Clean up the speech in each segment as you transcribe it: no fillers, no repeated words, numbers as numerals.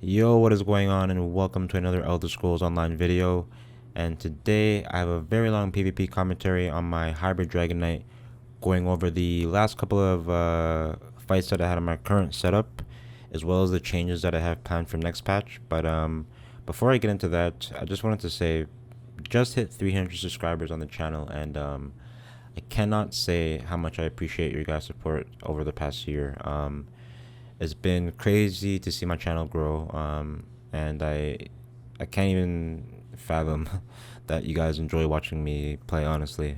Yo, what is going on, and welcome to another Elder Scrolls Online video. And today I have a very long PvP commentary on my hybrid Dragonknight, going over the last couple of fights that I had on my current setup, as well as the changes that I have planned for next patch. But before I get into that, I just wanted to say, just hit 300 subscribers on the channel, and I cannot say how much I appreciate your guys' support over the past year. It's been crazy to see my channel grow, and I can't even fathom that you guys enjoy watching me play. Honestly,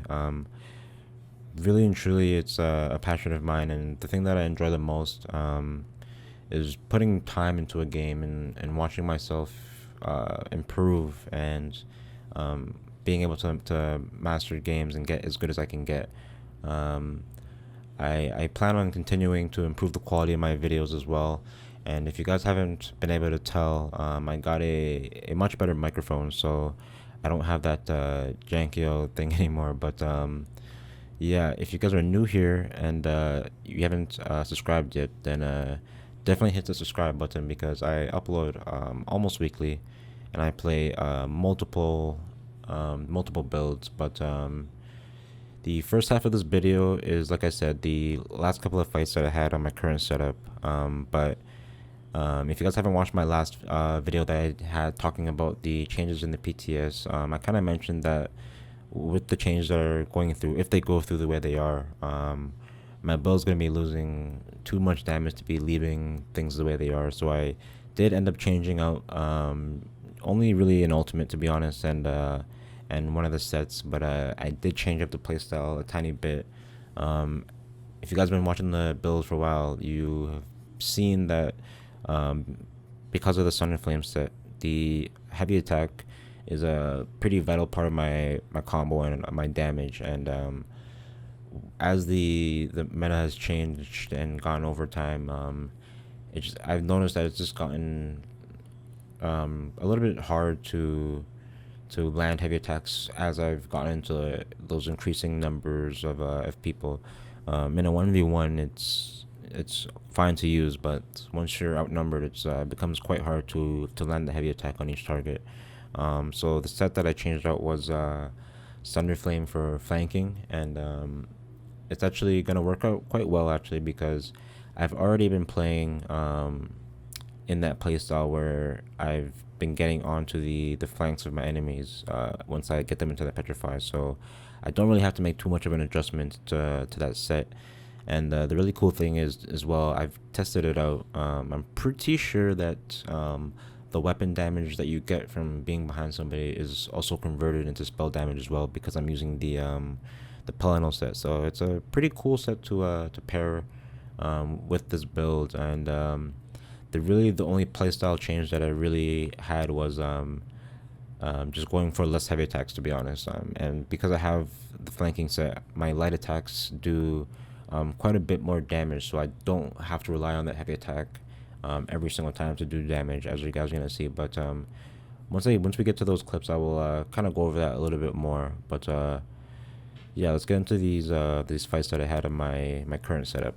really and truly, it's a passion of mine, and the thing that I enjoy the most is putting time into a game and watching myself improve and being able to master games and get as good as I can get. Um, I plan on continuing to improve the quality of my videos as well. And if you guys haven't been able to tell, I got a much better microphone, so I don't have that janky thing anymore. But yeah, if you guys are new here and you haven't subscribed yet, then definitely hit the subscribe button because I upload almost weekly, and I play multiple builds. But the first half of this video is, like I said, the last couple of fights that I had on my current setup. But if you guys haven't watched my last video that I had talking about the changes in the PTS, I kind of mentioned that with the changes that are going through, if they go through the way they are, my build's going to be losing too much damage to be leaving things the way they are. So I did end up changing out only really an ultimate, to be honest, and one of the sets, but I did change up the playstyle a tiny bit. Um, if you guys have been watching the build for a while, you have seen that um, because of the Sun and Flame set, the heavy attack is a pretty vital part of my combo and my damage. And as the meta has changed and gone over time, I've noticed that it's just gotten a little bit hard to land heavy attacks as I've gotten into those increasing numbers of people. In a 1v1, it's fine to use, but once you're outnumbered, it becomes quite hard to land the heavy attack on each target. So the set that I changed out was Sunder Flame for flanking, and it's actually gonna work out quite well actually because I've already been playing in that playstyle where I've been getting onto the flanks of my enemies once I get them into the petrify. So I don't really have to make too much of an adjustment to that set. And the really cool thing is as well, I've tested it out. I'm pretty sure that the weapon damage that you get from being behind somebody is also converted into spell damage as well because I'm using the Pelennel set. So it's a pretty cool set to pair with this build. And the only playstyle change that I really had was just going for less heavy attacks, to be honest. And because I have the flanking set, my light attacks do quite a bit more damage, so I don't have to rely on that heavy attack every single time to do damage, as you guys are gonna see. But once we get to those clips, I will kind of go over that a little bit more. But yeah, let's get into these fights that I had on my current setup.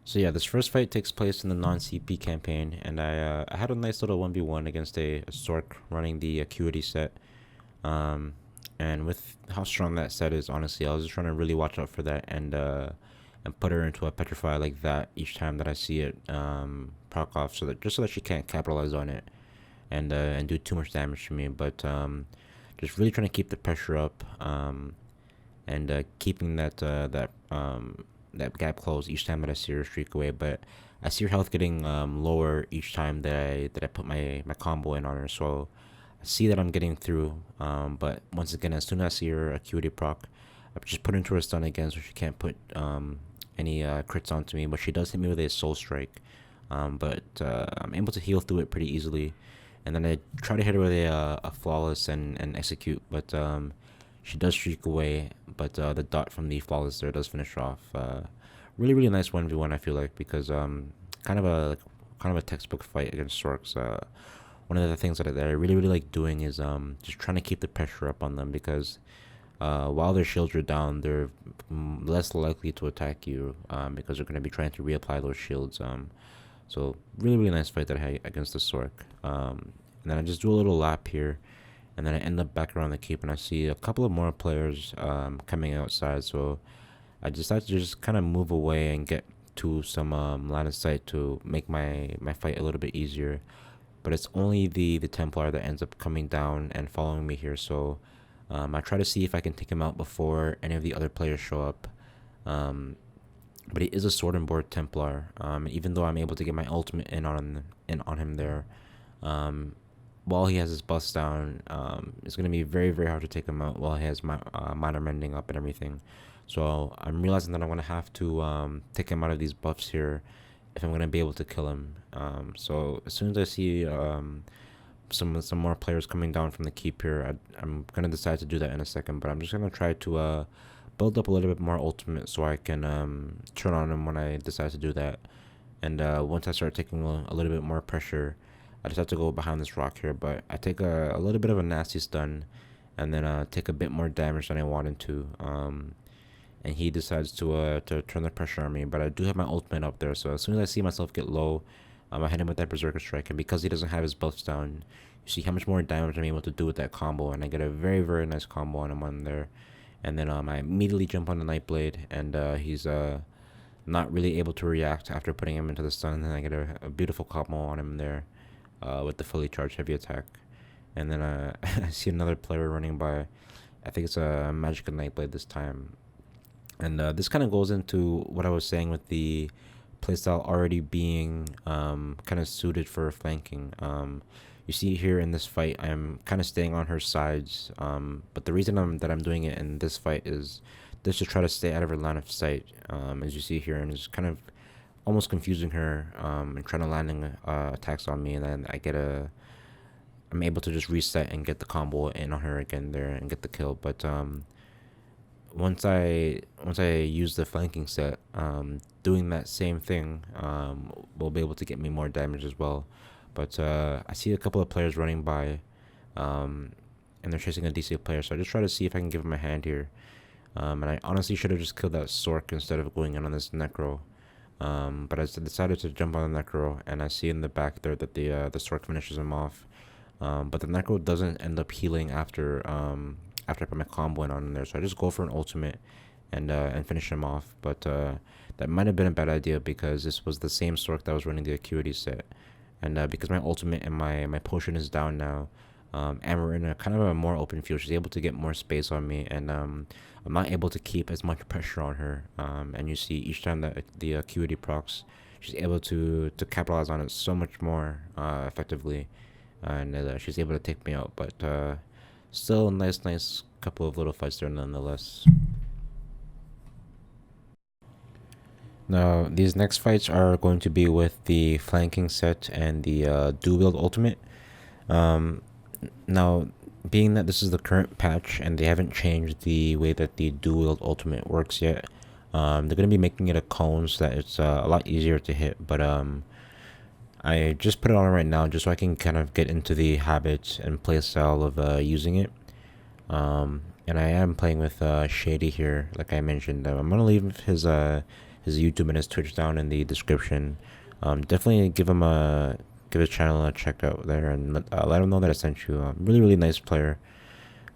So yeah, this first fight takes place in the non-CP campaign, and I had a nice little 1v1 against a Stork running the Acuity set. Um, and with how strong that set is, honestly, I was just trying to really watch out for that and put her into a Petrify like that each time that I see it proc off, so that she can't capitalize on it and do too much damage to me. But just really trying to keep the pressure up and keeping that gap closed each time that I see her streak away. But I see her health getting lower each time that I put my combo in on her. So I see that I'm getting through. But once again, as soon as I see her acuity proc, I just put into her stun again, so she can't put any crits onto me. But she does hit me with a soul strike. But I'm able to heal through it pretty easily. And then I try to hit her with a flawless and execute, but she does streak away, but the dot from the flawless there does finish off. Really nice 1v1, I feel like, because kind of a textbook fight against Storks. One of the things that I really like doing is just trying to keep the pressure up on them, because while their shields are down, they're less likely to attack you because they're going to be trying to reapply those shields. So really nice fight that I had against the Sork. And then I just do a little lap here, and then I end up back around the keep, and I see a couple of more players coming outside. So I decided to just kind of move away and get to some line of sight to make my fight a little bit easier. But it's only the Templar that ends up coming down and following me here. So I try to see if I can take him out before any of the other players show up. But he is a sword and board Templar. Even though I'm able to get my ultimate in on him there, while he has his buffs down, it's gonna be very hard to take him out while he has my minor mending up and everything. So I'm realizing that I'm gonna have to take him out of these buffs here if I'm gonna be able to kill him. So as soon as I see some more players coming down from the keep here, I'm gonna decide to do that in a second. But I'm just gonna try to build up a little bit more ultimate so I can turn on him when I decide to do that. And once I start taking a little bit more pressure, I just have to go behind this rock here. But I take a little bit of a nasty stun, and then take a bit more damage than I wanted to. And he decides to turn the pressure on me. But I do have my ultimate up there, so as soon as I see myself get low, I hit him with that Berserker Strike. And because he doesn't have his buffs down, you see how much more damage I'm able to do with that combo. And I get a very nice combo on him on there. And then I immediately jump on the Nightblade, and he's not really able to react after putting him into the stun. And I get a beautiful combo on him there with the fully charged heavy attack. And then I see another player running by. I think it's a Magic Nightblade this time. And this kind of goes into what I was saying with the playstyle already being kind of suited for flanking. You see here in this fight, I'm kind of staying on her sides, but the reason that I'm doing it in this fight is just to try to stay out of her line of sight, as you see here, and just kind of almost confusing her and trying to landing attacks on me, and then I'm able to just reset and get the combo in on her again there and get the kill. But once I use the flanking set, doing that same thing will be able to get me more damage as well. But I see a couple of players running by, and they're chasing a DC player, so I just try to see if I can give him a hand here. And I honestly should have just killed that Sork instead of going in on this Necro. But I decided to jump on the Necro, and I see in the back there that the Sork finishes him off. But the Necro doesn't end up healing after I put my combo in on there, so I just go for an ultimate and finish him off. But that might have been a bad idea because this was the same Sork that was running the Acuity set. And because my ultimate and my potion is down now, and we're in a kind of a more open field, she's able to get more space on me, and I'm not able to keep as much pressure on her. And you see each time that the Acuity procs, she's able to capitalize on it so much more effectively, and she's able to take me out. But still a nice couple of little fights there nonetheless. Now, these next fights are going to be with the flanking set and the dual wield ultimate. Now, being that this is the current patch and they haven't changed the way that the dual wield ultimate works yet, they're going to be making it a cone so that it's a lot easier to hit. But I just put it on right now just so I can kind of get into the habits and playstyle of using it. And I am playing with Shady here, like I mentioned. I'm going to leave his YouTube and his Twitch down in the description. Definitely give his channel a check out there and let him know that I sent you. Really nice player,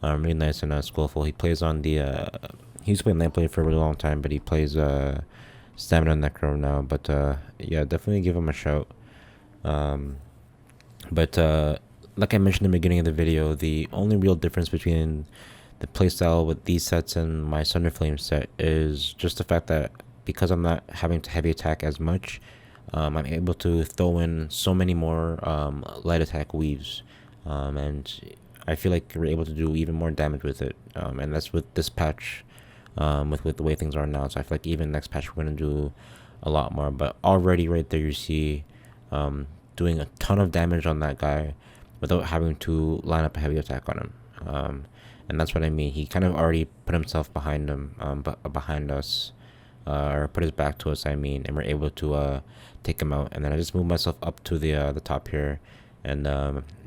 really nice and skillful. He plays on the he used to play Nightblade for a really long time, but he plays Stamina Necro now. But yeah, definitely give him a shout. But like I mentioned in the beginning of the video, the only real difference between the playstyle with these sets and my Sunder Flame set is just the fact that because I'm not having to heavy attack as much, I'm able to throw in so many more light attack weaves, and I feel like we're able to do even more damage with it, and that's with this patch, with the way things are now. So I feel like even next patch we're going to do a lot more. But already right there you see doing a ton of damage on that guy without having to line up a heavy attack on him, and that's what I mean. He kind of already put himself behind him, behind us, or put his back to us, I mean, and we're able to take him out. And then I just move myself up to the top here and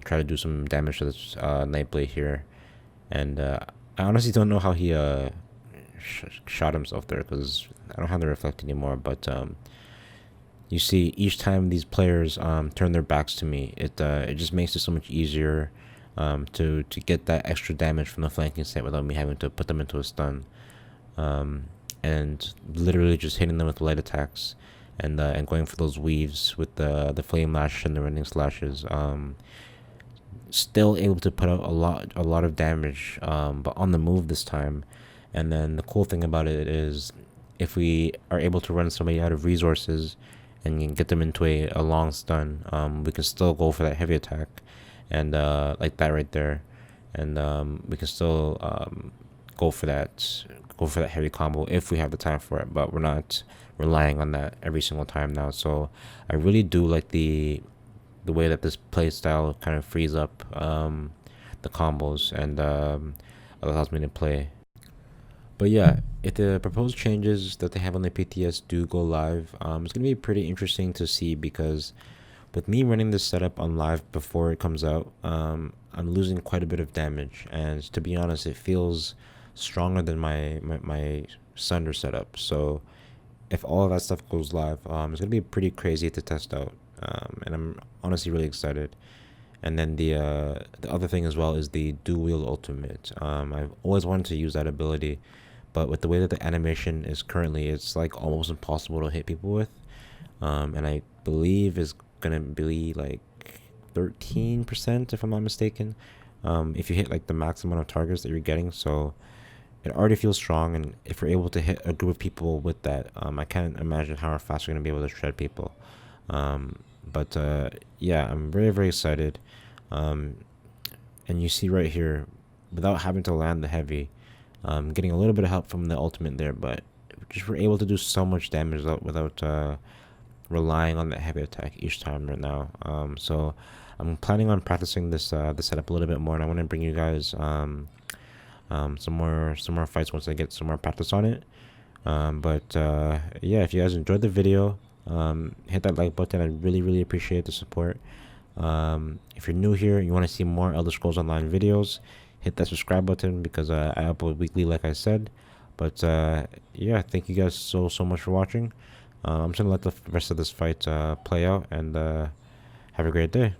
try to do some damage to this Nightblade here. And I honestly don't know how he shot himself there, because I don't have the reflect anymore. But you see, each time these players turn their backs to me, it just makes it so much easier to get that extra damage from the flanking set without me having to put them into a stun. And literally just hitting them with light attacks, and going for those weaves with the flame lash and the running slashes. Still able to put out a lot of damage, but on the move this time. And then the cool thing about it is, if we are able to run somebody out of resources and get them into a long stun, we can still go for that heavy attack, and like that right there, and we can still go for that heavy combo if we have the time for it. But we're not relying on that every single time now. So I really do like the way that this play style kind of frees up the combos, and allows me to play. But yeah, if the proposed changes that they have on the PTS do go live, it's gonna be pretty interesting to see, because with me running this setup on live before it comes out, I'm losing quite a bit of damage, and to be honest, it feels stronger than my Sunder setup. So if all of that stuff goes live, it's gonna be pretty crazy to test out, and I'm honestly really excited. And then the other thing as well is the dual wield ultimate. I've always wanted to use that ability, but with the way that the animation is currently, it's like almost impossible to hit people with. And I believe is gonna be like 13%, if I'm not mistaken, if you hit like the max amount of targets that you're getting. So it already feels strong, and if we're able to hit a group of people with that, I can't imagine how fast we're gonna be able to shred people. But yeah, I'm very, very excited. And you see right here, without having to land the heavy, getting a little bit of help from the ultimate there, but just we're able to do so much damage without relying on that heavy attack each time right now. So I'm planning on practicing this setup a little bit more, and I want to bring you guys some more fights once I get some more practice on it. But yeah, if you guys enjoyed the video, hit that like button. I really appreciate the support. If you're new here and you want to see more Elder Scrolls Online videos, hit that subscribe button, because I upload weekly, like I said. But yeah, thank you guys so much for watching. I'm just gonna let the rest of this fight play out, and have a great day.